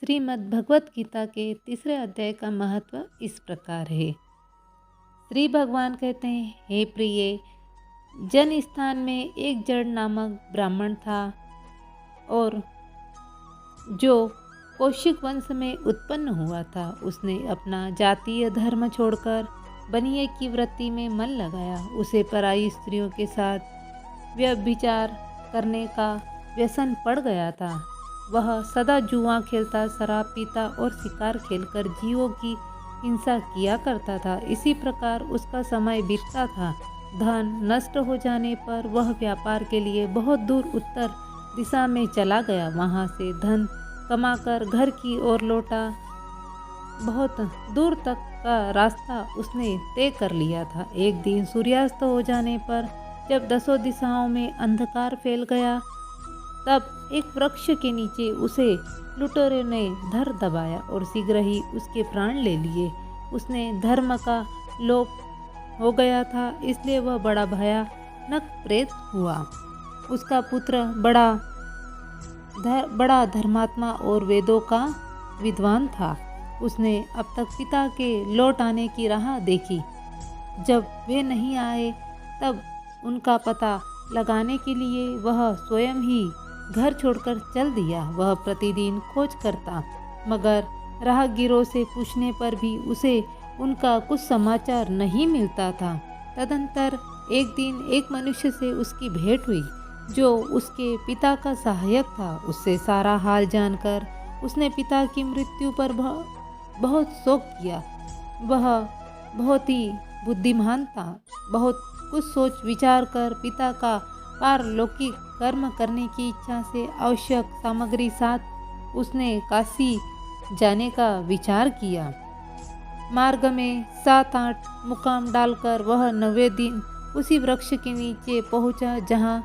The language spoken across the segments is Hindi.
श्रीमद् भगवत गीता के तीसरे अध्याय का महत्व इस प्रकार है। श्री भगवान कहते हैं, हे प्रिय, जन स्थान में एक जड़ नामक ब्राह्मण था और जो कौशिक वंश में उत्पन्न हुआ था। उसने अपना जातीय धर्म छोड़कर बनिए की वृत्ति में मन लगाया। उसे पराई स्त्रियों के साथ व्यभिचार करने का व्यसन पड़ गया था। वह सदा जुआ खेलता, शराब पीता और शिकार खेलकर जीवों की हिंसा किया करता था। इसी प्रकार उसका समय बीतता था। धन नष्ट हो जाने पर वह व्यापार के लिए बहुत दूर उत्तर दिशा में चला गया। वहाँ से धन कमाकर घर की ओर लौटा। बहुत दूर तक का रास्ता उसने तय कर लिया था। एक दिन सूर्यास्त हो जाने पर जब 10 दिशाओं में अंधकार फैल गया, तब एक वृक्ष के नीचे उसे लुटेरों ने धर दबाया और शीघ्र ही उसके प्राण ले लिए। उसने धर्म का लोप हो गया था, इसलिए वह बड़ा भयानक प्रेत हुआ। उसका पुत्र बड़ा धर्मात्मा और वेदों का विद्वान था। उसने अब तक पिता के लौट आने की राह देखी। जब वे नहीं आए तब उनका पता लगाने के लिए वह स्वयं ही घर छोड़कर चल दिया। वह प्रतिदिन खोज करता, मगर राहगीरों से पूछने पर भी उसे उनका कुछ समाचार नहीं मिलता था। तदंतर एक दिन एक मनुष्य से उसकी भेंट हुई जो उसके पिता का सहायक था। उससे सारा हाल जानकर उसने पिता की मृत्यु पर बहुत शोक किया। वह बहुत ही बुद्धिमान था। बहुत कुछ सोच विचार कर पिता का पारलौकिक कर्म करने की इच्छा से आवश्यक सामग्री साथ उसने काशी जाने का विचार किया। मार्ग में 7-8 मुकाम डालकर वह 9वें दिन उसी वृक्ष के नीचे पहुंचा जहां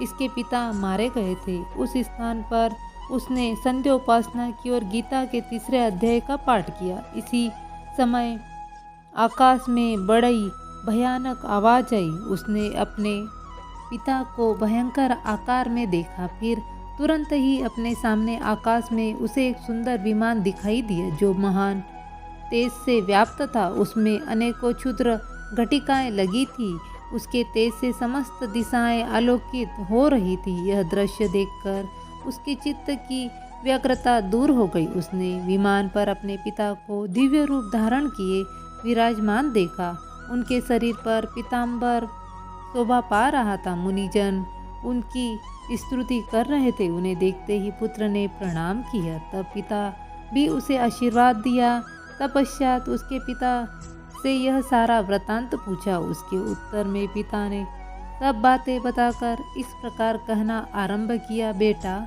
इसके पिता मारे गए थे। उस स्थान पर उसने संध्योपासना की और गीता के तीसरे अध्याय का पाठ किया। इसी समय आकाश में बड़ी भयानक आवाज आई। उसने अपने पिता को भयंकर आकार में देखा। फिर तुरंत ही अपने सामने आकाश में उसे एक सुंदर विमान दिखाई दिया जो महान तेज से व्याप्त था। उसमें अनेकों क्षुद्र घटिकाएं लगी थी। उसके तेज से समस्त दिशाएं आलोकित हो रही थी। यह दृश्य देखकर उसके चित्त की व्यग्रता दूर हो गई। उसने विमान पर अपने पिता को दिव्य रूप धारण किए विराजमान देखा। उनके शरीर पर पीताम्बर शोभा पा रहा था। मुनिजन उनकी स्तुति कर रहे थे। उन्हें देखते ही पुत्र ने प्रणाम किया। तब पिता भी उसे आशीर्वाद दिया। तपश्चात उसके पिता से यह सारा वृतांत पूछा। उसके उत्तर में पिता ने सब बातें बताकर इस प्रकार कहना आरंभ किया, बेटा,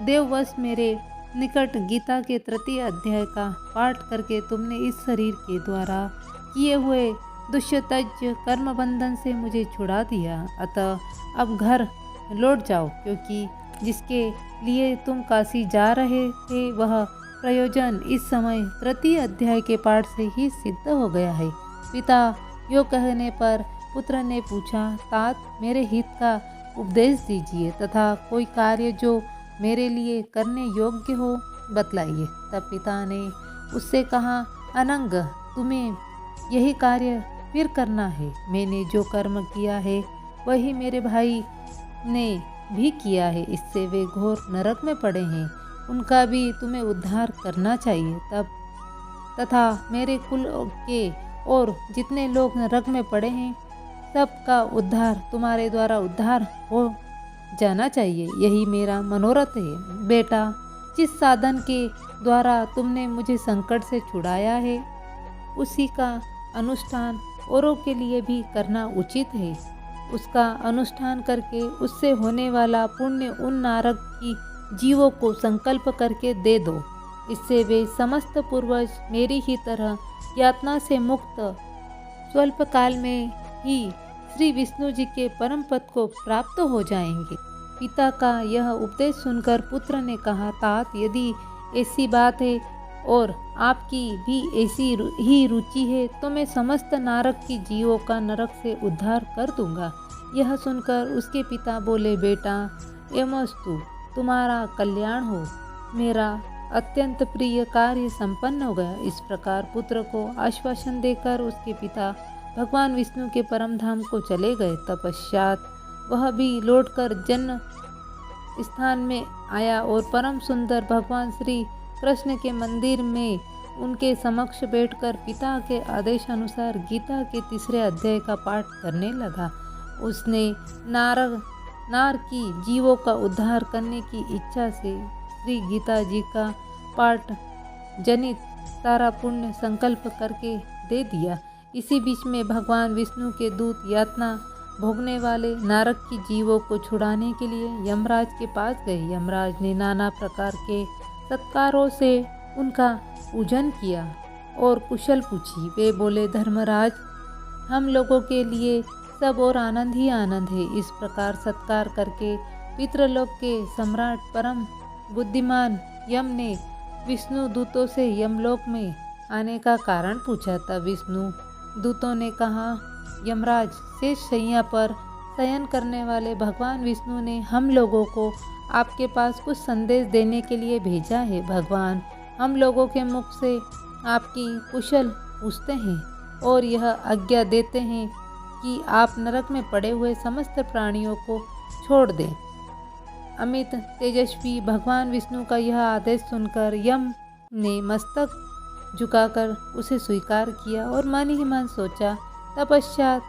देववश मेरे निकट गीता के तृतीय अध्याय का पाठ करके तुमने इस शरीर के द्वारा किए हुए दुष्यतज कर्म बंधन से मुझे छुड़ा दिया। अतः अब घर लौट जाओ, क्योंकि जिसके लिए तुम काशी जा रहे थे वह प्रयोजन इस समय तृतीय अध्याय के पाठ से ही सिद्ध हो गया है। पिता यो कहने पर पुत्र ने पूछा, तात, मेरे हित का उपदेश दीजिए तथा कोई कार्य जो मेरे लिए करने योग्य हो बतलाइए। तब पिता ने उससे कहा, अनंग, तुम्हें यही कार्य फिर करना है। मैंने जो कर्म किया है वही मेरे भाई ने भी किया है। इससे वे घोर नरक में पड़े हैं। उनका भी तुम्हें उद्धार करना चाहिए। तब तथा मेरे कुल के और जितने लोग नरक में पड़े हैं सबका उद्धार तुम्हारे द्वारा उद्धार हो जाना चाहिए। यही मेरा मनोरथ है। बेटा, जिस साधन के द्वारा तुमने मुझे संकट से छुड़ाया है उसी का अनुष्ठान औरों के लिए भी करना उचित है। उसका अनुष्ठान करके उससे होने वाला पुण्य उन नारक की जीवों को संकल्प करके दे दो। इससे वे समस्त पूर्वज मेरी ही तरह यातना से मुक्त स्वल्प काल में ही श्री विष्णु जी के परम पद को प्राप्त हो जाएंगे। पिता का यह उपदेश सुनकर पुत्र ने कहा, तात, यदि ऐसी बात है और आपकी भी ऐसी ही रुचि है तो मैं समस्त नारक की जीवों का नरक से उद्धार कर दूंगा। यह सुनकर उसके पिता बोले, बेटा, एमस्तु, तुम्हारा कल्याण हो। मेरा अत्यंत प्रिय कार्य संपन्न हो गया। इस प्रकार पुत्र को आश्वासन देकर उसके पिता भगवान विष्णु के परम धाम को चले गए। तपश्चात वह भी लौटकर जन्म स्थान में आया और परम सुंदर भगवान श्री कृष्ण के मंदिर में उनके समक्ष बैठकर पिता के आदेश अनुसार गीता के 3 अध्याय का पाठ करने लगा। उसने नार की जीवों का उद्धार करने की इच्छा से श्री गीता जी का पाठ जनित सारा पुण्य संकल्प करके दे दिया। इसी बीच में भगवान विष्णु के दूत यातना भोगने वाले नारक की जीवों को छुड़ाने के लिए यमराज के पास गए। यमराज ने नाना प्रकार के सत्कारों से उनका पूजन किया और कुशल पूछी। वे बोले, धर्मराज, हम लोगों के लिए सब और आनंद ही आनंद है। इस प्रकार सत्कार करके पितृलोक के सम्राट परम बुद्धिमान यम ने विष्णु दूतों से यमलोक में आने का कारण पूछा। तब विष्णु दूतों ने कहा, यमराज, शेष शैया पर शयन करने वाले भगवान विष्णु ने हम लोगों को आपके पास कुछ संदेश देने के लिए भेजा है। भगवान हम लोगों के मुख से आपकी कुशल पूछते हैं और यह आज्ञा देते हैं कि आप नरक में पड़े हुए समस्त प्राणियों को छोड़ दें। अमित तेजस्वी भगवान विष्णु का यह आदेश सुनकर यम ने मस्तक झुकाकर उसे स्वीकार किया और मन ही मन सोचा। तपश्चात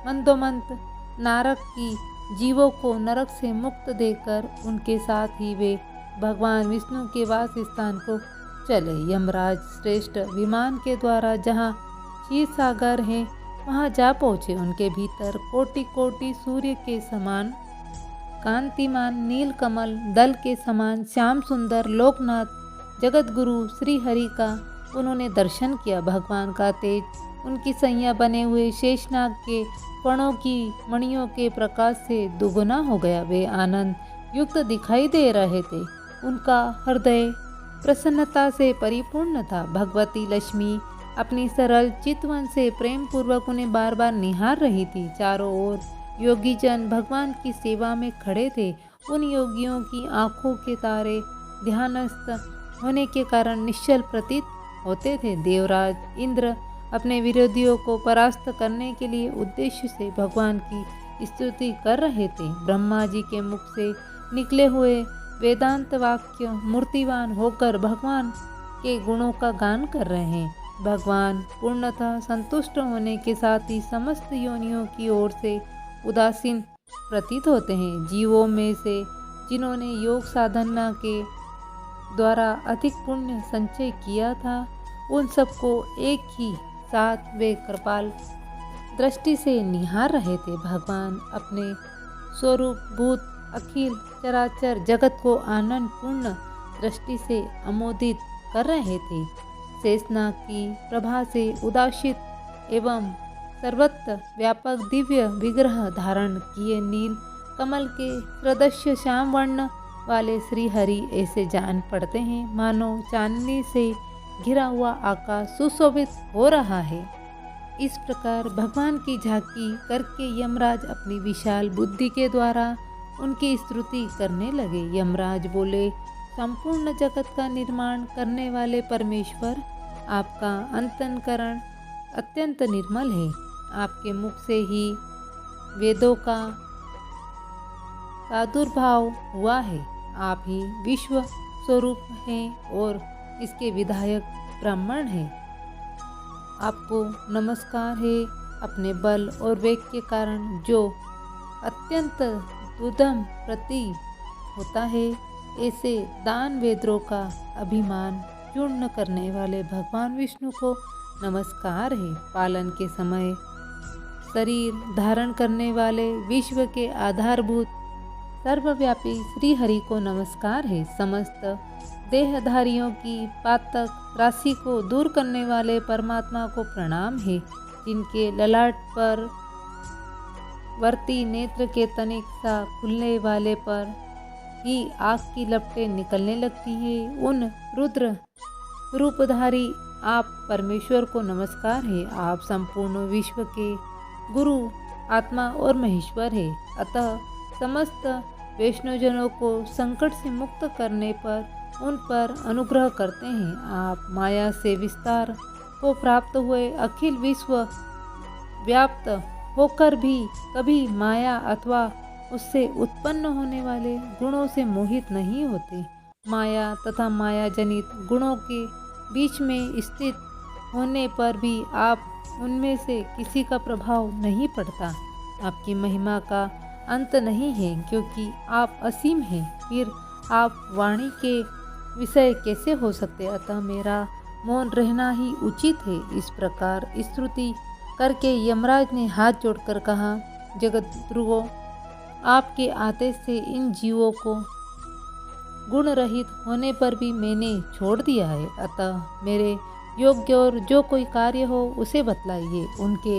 मंदोमंत नारक की जीवों को नरक से मुक्त देकर उनके साथ ही वे भगवान विष्णु के वास स्थान को चले। यमराज श्रेष्ठ विमान के द्वारा जहाँ क्षीर सागर है वहाँ जा पहुँचे। उनके भीतर कोटि कोटि सूर्य के समान कांतिमान नील कमल दल के समान श्याम सुंदर लोकनाथ जगत गुरु श्री हरि का उन्होंने दर्शन किया। भगवान का तेज उनकी सैया बने हुए शेषनाग के फणों की मणियों के प्रकाश से दुगुना हो गया। वे आनंद युक्त दिखाई दे रहे थे। उनका हृदय प्रसन्नता से परिपूर्ण था। भगवती लक्ष्मी अपनी सरल चितवन से प्रेम पूर्वक उन्हें बार बार निहार रही थी। चारों ओर योगीजन भगवान की सेवा में खड़े थे। उन योगियों की आंखों के तारे ध्यानस्थ होने के कारण निश्चल प्रतीत होते थे। देवराज इंद्र अपने विरोधियों को परास्त करने के लिए उद्देश्य से भगवान की स्तुति कर रहे थे। ब्रह्मा जी के मुख से निकले हुए वेदांत वाक्य मूर्तिवान होकर भगवान के गुणों का गान कर रहे हैं। भगवान पूर्णतः संतुष्ट होने के साथ ही समस्त योनियों की ओर से उदासीन प्रतीत होते हैं। जीवों में से जिन्होंने योग साधना के द्वारा अधिक पुण्य संचय किया था उन सबको एक ही साथ वे कृपाल दृष्टि से निहार रहे थे। भगवान अपने स्वरूप भूत अखिल चराचर जगत को आनंद पूर्ण दृष्टि से अमोदित कर रहे थे। शेषनाग की प्रभा से उदासित एवं सर्वत्र व्यापक दिव्य विग्रह धारण किए नील कमल के सदृश श्याम वर्ण वाले श्री हरि ऐसे जान पड़ते हैं मानो चांदनी से घिरा हुआ आकाश सुशोभित हो रहा है। इस प्रकार भगवान की झांकी करके यमराज अपनी विशाल बुद्धि के द्वारा उनकी स्तुति करने लगे। यमराज बोले, संपूर्ण जगत का निर्माण करने वाले परमेश्वर, आपका अंतःकरण अत्यंत निर्मल है। आपके मुख से ही वेदों का प्रादुर्भाव हुआ है। आप ही विश्व स्वरूप हैं और इसके विधायक ब्राह्मण हैं। आपको नमस्कार है। अपने बल और वेग के कारण जो अत्यंत दुर्दम प्रतीत होता है, ऐसे दान वेद्रों का अभिमान चूर्ण करने वाले भगवान विष्णु को नमस्कार है। पालन के समय शरीर धारण करने वाले विश्व के आधारभूत सर्वव्यापी श्री हरि को नमस्कार है। समस्त देहधारियों की पातक राशि को दूर करने वाले परमात्मा को प्रणाम है। जिनके ललाट पर वर्ती नेत्र के तनिक सा खुलने वाले पर ही आग की लपटें निकलने लगती है, उन रुद्र रूपधारी आप परमेश्वर को नमस्कार है। आप संपूर्ण विश्व के गुरु आत्मा और महेश्वर है। अतः समस्त वैष्णवजनों को संकट से मुक्त करने पर उन पर अनुग्रह करते हैं। आप माया से विस्तार को प्राप्त हुए अखिल विश्व व्याप्त होकर भी कभी माया अथवा उससे उत्पन्न होने वाले गुणों से मोहित नहीं होते। माया तथा माया जनित गुणों के बीच में स्थित होने पर भी आप उनमें से किसी का प्रभाव नहीं पड़ता। आपकी महिमा का अंत नहीं है क्योंकि आप असीम हैं। फिर आप वाणी के विषय कैसे हो सकते? अतः मेरा मौन रहना ही उचित है। इस प्रकार स्तुति करके यमराज ने हाथ जोड़कर कहा, जगद्गुरुओं, आपके आदेश से इन जीवों को गुण रहित होने पर भी मैंने छोड़ दिया है। अतः मेरे योग्य और जो कोई कार्य हो उसे बतलाइए। उनके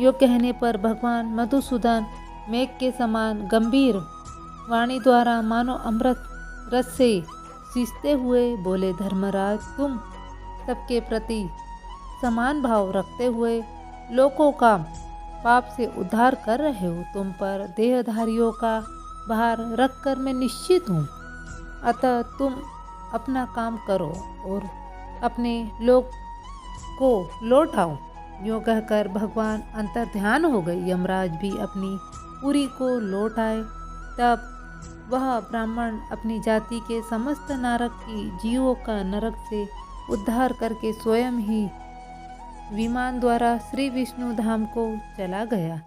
योग्य कहने पर भगवान मधुसूदन मेघ के समान गंभीर वाणी द्वारा मानो अमृत रस से सींचते हुए बोले, धर्मराज, तुम सबके प्रति समान भाव रखते हुए लोगों का पाप से उद्धार कर रहे हो। तुम पर देहधारियों का भार रखकर मैं निश्चित हूँ। अतः तुम अपना काम करो और अपने लोग को लौटाओ। यूँ कहकर भगवान अंतर्ध्यान हो गए। यमराज भी अपनी पुरी को लौट आए। तब वह ब्राह्मण अपनी जाति के समस्त नरक की जीवों का नरक से उद्धार करके स्वयं ही विमान द्वारा श्री विष्णु धाम को चला गया।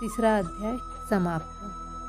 तीसरा अध्याय समाप्त।